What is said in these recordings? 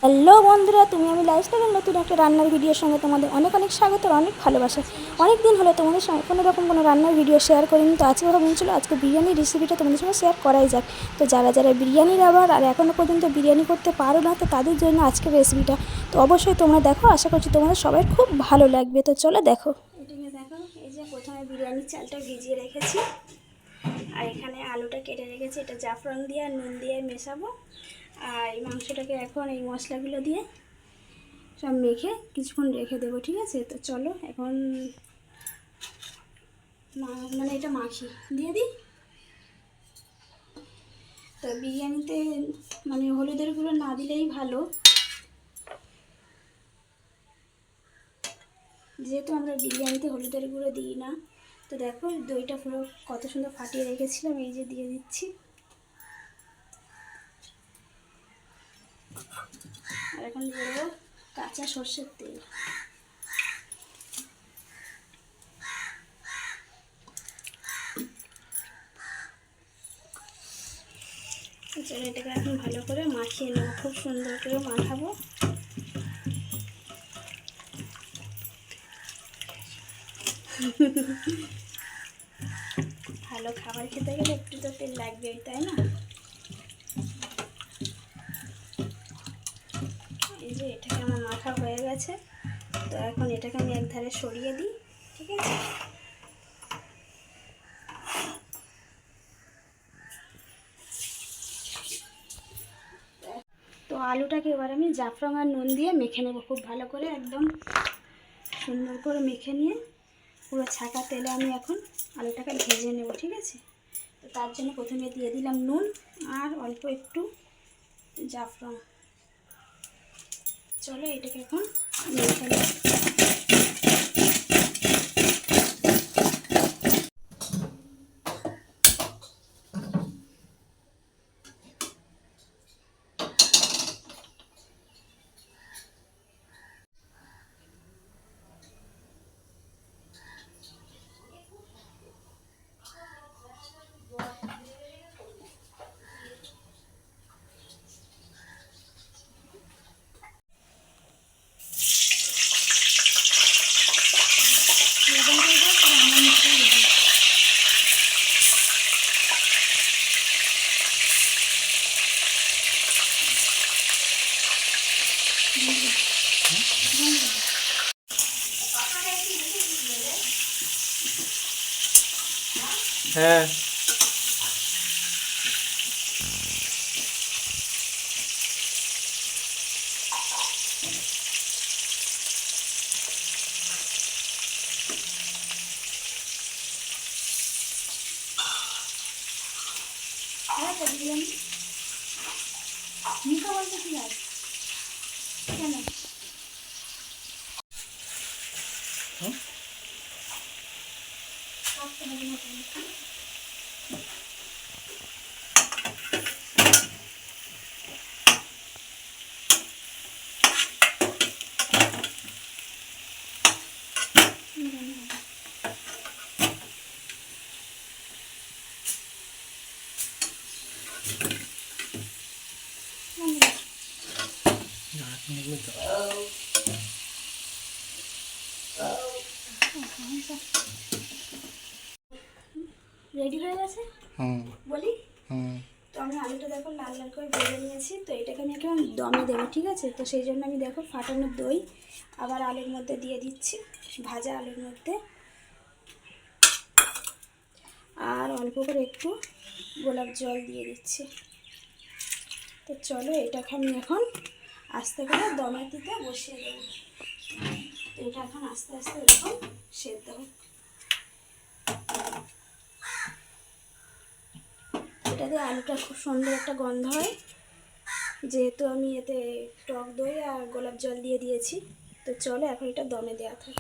Hello বন্ধুরা, তুমি আমি লাইফস্টাইলের নতুন একটা রান্নার ভিডিওর সঙ্গে তোমাদের অনেক অনেক স্বাগত আর অনেক ভালোবাসা। অনেক দিন হলো তোমাদের সঙ্গে কোনো রকম কোনো রান্নার ভিডিও শেয়ার করিনি, তো আজকে ভাবলাম ছিল আজকে বিরিয়ানির রেসিপিটা তোমাদের সঙ্গে শেয়ার করাই যাক। তো যারা যারা বিরিয়ানির আবার আর এখনও পর্যন্ত বিরিয়ানি করতে পারো না, তো তাদের জন্য আজকের রেসিপিটা তো অবশ্যই তোমরা দেখো। আশা করছি তোমাদের সবাই খুব ভালো লাগবে, তো চলো দেখো। এটাকে দেখো, এই যে প্রথমে বিরিয়ানির চালটা ভিজিয়ে রেখেছি আর এখানে আলুটা কেটে রেখেছি। এটা জাফরান দিয়ে আর নুন দিয়ে মেশাবো। আর এই মাংসটাকে এখন এই মশলাগুলো দিয়ে সব মেখে কিছুক্ষণ রেখে দেবো, ঠিক আছে? তো চলো এখন মানে এটা মাখি দিয়ে দিই। তো বিরিয়ানিতে মানে হলুদের গুঁড়ো না দিলেই ভালো, যেহেতু আমরা বিরিয়ানিতে হলুদের গুঁড়ো দিই না। তো দেখো দইটা পুরো কত সুন্দর ফাটিয়ে রেখেছিলাম, এই যে দিয়ে দিচ্ছি। আর এখন দিয়ে দেবো কাঁচা সর্ষের তেল। চলো এটাকে এখন ভালো করে মাখিয়ে নেবো, খুব সুন্দর করে মাখাবো। ভালো খাবার খেতে গেলে একটু তো তেল লাগবেই, তাই না? এই যে এটাকে আমার মাখা হয়ে গেছে, তো এখন এটাকে আমি এক ধারে সরিয়ে দিই, ঠিক আছে? তো আলুটাকে এবার আমি জাফরান আর নুন দিয়ে মেখে নেবো খুব ভালো করে, একদম সুন্দর করে মেখে নিয়ে পুরো ছাকা তেলে আমি এখন আলুটাকে ভেজে নেব, ঠিক আছে? তো তার জন্য প্রথমে দিয়ে দিলাম নুন আর অল্প একটু জাফরান। চলো এটাকে এখন মেখে নেব। হ্যাঁ বিরিয়ানি মিঠা বলতে কি হয় কেন? রেডি হয়ে গেছে বলি। তো আমি আলুটা দেখো লাল লাল করে ভেজে নিয়েছি, তো এটাকে আমি এখন দমে দেবো, ঠিক আছে? তো সেই জন্য আমি দেখো ফাটানো দই আবার আলুর মধ্যে দিয়ে দিচ্ছি, ভাজা আলুর মধ্যে, আর অল্প করে একটু গোলাপ জল দিয়ে দিচ্ছি। তো চলো এটাকে আমি এখন আস্তে করে দমে দিতে বসিয়ে দেবো। তো এটা এখন আস্তে আস্তে এরকম সেদ্ধ হোক। এটা দিয়ে আলুটা খুব সুন্দর একটা গন্ধ হয়, যেহেতু আমি এতে টক দই আর গোলাপ জল দিয়ে দিয়েছি। তো চলো এখন এটা দমে দেওয়া থাক।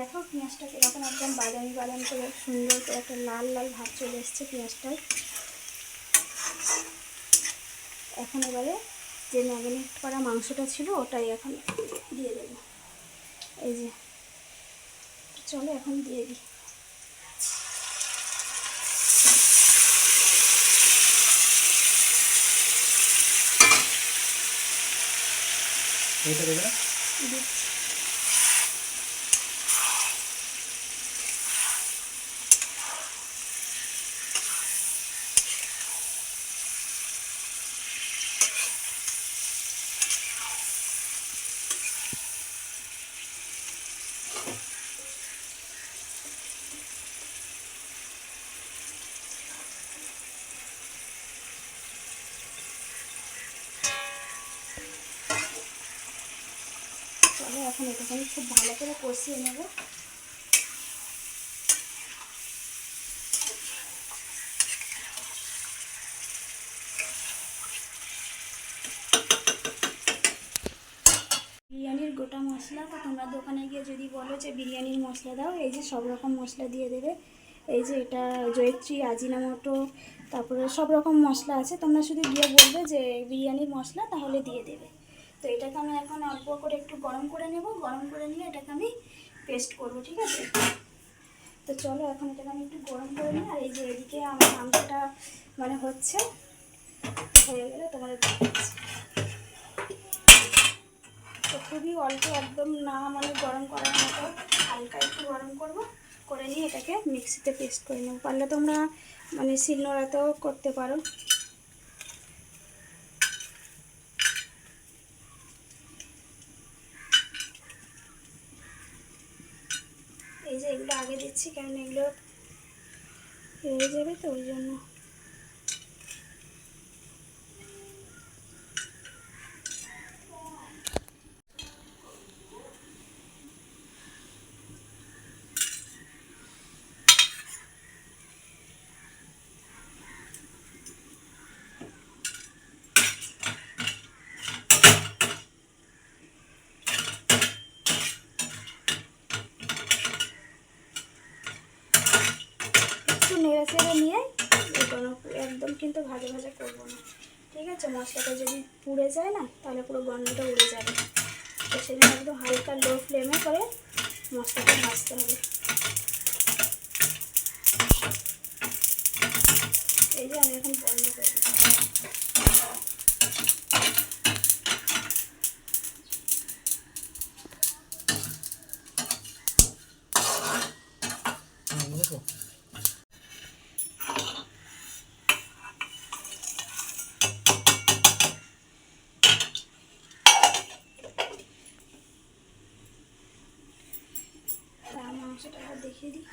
দেখো পেঁয়াজটা এরকম একদম বাদামি বাদামি করে সুন্দর করে একটা লাল লাল ভাব চলে এসছে পেঁয়াজটায়। এখন এবারে যে ম্যারিনেট করা মাংসটা ছিল ওটাই এখন দিয়ে দেবো। এই যে চলো এখন দিয়ে দিই। দিচ্ছি। চলো এখন এটাকে আমি খুব ভালো করে কষিয়ে নেব। বিরিয়ানির গোটা মশলা তো তোমরা দোকানে গিয়ে যদি বলো যে বিরিয়ানির মশলা দাও, এই যে সব রকম মশলা দিয়ে দেবে। এই যে এটা জয়িত্রী, আজিনামোটো, তারপরে সব রকম মশলা আছে, তোমরা শুধু গিয়ে বলবে যে বিরিয়ানির মশলা, তাহলে দিয়ে দেবে। তো এটাকে আমি এখন অল্প করে একটু গরম করে নেব, গরম করে নিয়ে এটাকে আমি পেস্ট করব, ঠিক আছে। তো চলো এখন এটাকে আমি একটু গরম করে নিই। আর এই যে এদিকে আমার মাংসটা মানে হচ্ছে, হয়ে গেলে তোমাদের দেখাচ্ছি। তো খুবই অল্প, একদম না মানে গরম করার মতো, হালকা একটু গরম করব, করে নিয়ে এটাকে মিক্সিতে পেস্ট করে নেব। পারলে তোমরা মানে শিলনোড়াতেও করতে পারো। এই যে এগুলো আগে দিচ্ছি কারণ এগুলো হয়ে যাবে, তো ওই জন্য। একটু নেড়ে চেড়ে নিয়ে একদম কিন্তু ভাজা ভাজা করবো না, ঠিক আছে। মশলাটা যদি পুড়ে যায় না, তাহলে পুরো গন্ধটা উড়ে যাবে। তো সেজন্য একদম হালকা লো ফ্লেমে করে মশলাটা ভাজতে হবে। এই যে আমি এখন বন্ধ করে দিচ্ছি। মাংসটা দেখিয়ে দিই।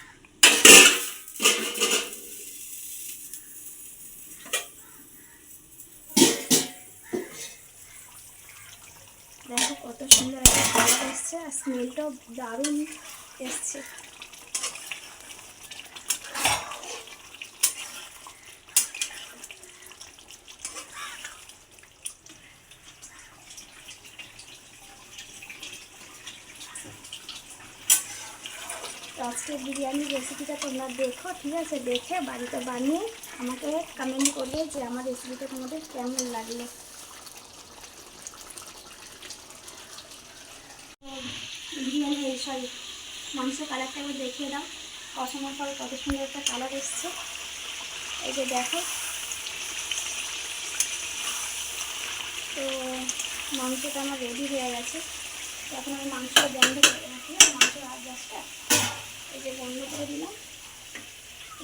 দেখো কত সুন্দর একটা কালার এসছে, আর স্মেলটাও দারুণ এসছে। তো আজকের বিরিয়ানির রেসিপিটা তোমরা দেখো, ঠিক আছে। দেখে বাড়িতে বানিয়ে আমাকে কমেন্ট করবে যে আমার রেসিপিটা তোমাদের কেমন লাগলো। বিরিয়ানি সরি মাংসের কালারটা একবার দেখিয়ে দাও। কষানোর পরে কত সুন্দর একটা কালার এসছে, এই যে দেখো। তো মাংসটা আমার রেডি হয়ে গেছে। তো এখন আমি মাংসটা বন্ধ করে দিলাম, ঠিক আছে। মাংসের গ্যাসটা এই যে বন্ধ করে দিলাম।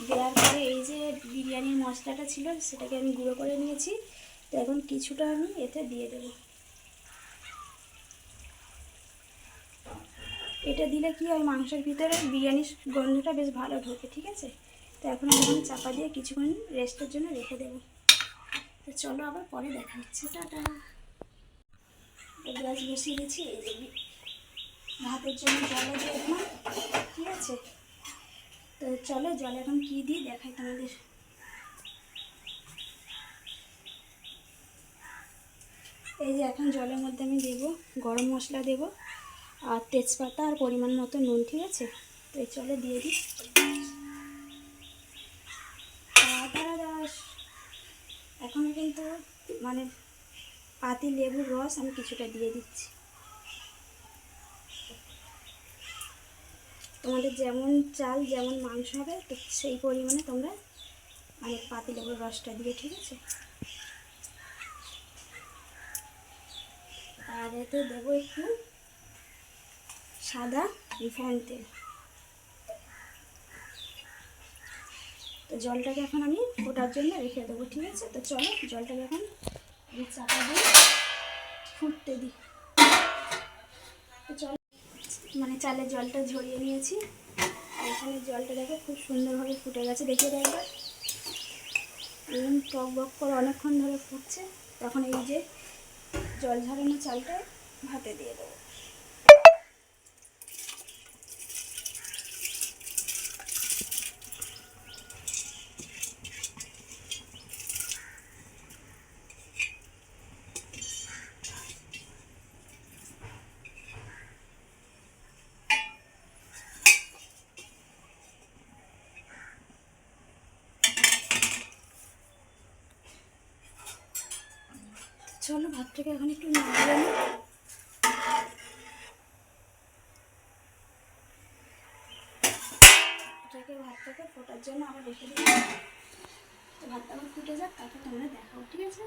দেওয়ার পরে এই যে বিরিয়ানির মশলাটা ছিল সেটাকে আমি গুঁড়ো করে নিয়েছি। তো এখন কিছুটা আমি এতে দিয়ে দেব। এটা দিলে কি হয়, মাংসের ভিতরে বিরিয়ানির গন্ধটা বেশ ভালো ঢোকে, ঠিক আছে। তো এখন আমি চাপা দিয়ে কিছুক্ষণ রেস্টের জন্য রেখে দেবো। তো চলো আবার পরে দেখা হচ্ছে, টাটা। গ্যাস বসিয়ে দিয়েছি, এই যে ভাতের জন্য জলও দিয়ে দিলাম, ঠিক আছে। তো চলো জল এখন কী দিই দেখাই তোমাদের। এই যে এখন জলের মধ্যে আমি দেবো গরম মশলা, দেবো আর তেজপাতা আর পরিমাণ মতো নুন, ঠিক আছে? তো এই চলে দিয়ে দিই। এখন কিন্তু মানে পাতি লেবুর রস আমি কিছুটা দিয়ে দিচ্ছি। তোমাদের যেমন চাল যেমন মাংস হবে তো সেই পরিমাণে তোমরা মানে পাতি লেবুর রসটা দিয়ে, ঠিক আছে? আর এতে দেবো একটু সাদা রিফাইন তেল। তো জলটাকে এখন আমি ফোটার জন্য রেখে দেবো, ঠিক আছে? তো চলো জলটাকে এখন চাপা দিয়ে ফুটতে দিই। তো চলো মানে চালের জলটা ঝরিয়ে নিয়েছি। এখানে জলটা দেখো খুব সুন্দরভাবে ফুটে গেছে, দেখিয়ে দেয় একবার। এরকম টক বক করে অনেকক্ষণ ধরে ফুটছে। তখন এই যে জল ঝরানো চালটা ভাতে দিয়ে দেবো। চলো ভাতটাকে এখন একটু নাড়িয়ে নিই। ভাতটাকে ফোটার জন্য আবার রেখে দিই। তো ভাতটা আবার ফুটে যাক, তারপর তোমরা দেখাও, ঠিক আছে?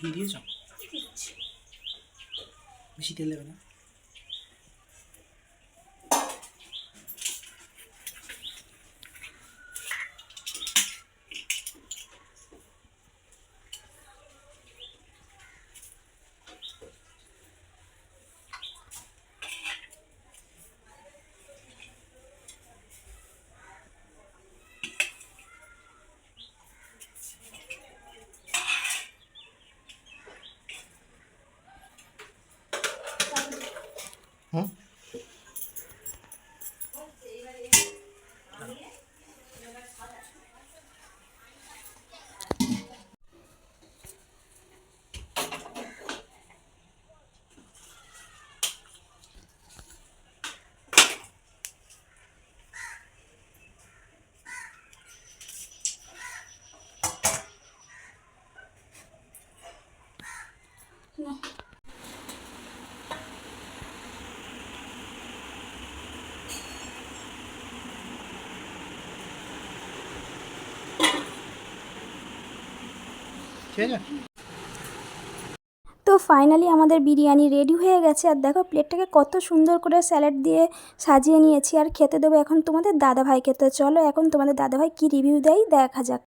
ঘি দিয়েছ? বেশি তেল দেবে না। হুম, ঠিক আছে। তো ফাইনালি আমাদের বিরিয়ানি রেডি হয়ে গেছে। আর দেখো প্লেটটাকে কত সুন্দর করে স্যালাড দিয়ে সাজিয়ে নিয়েছি। আর খেতে দেবো এখন তোমাদের দাদাভাইকে। তো চলো এখন তোমাদের দাদাভাই কী রিভিউ দেয় দেখা যাক।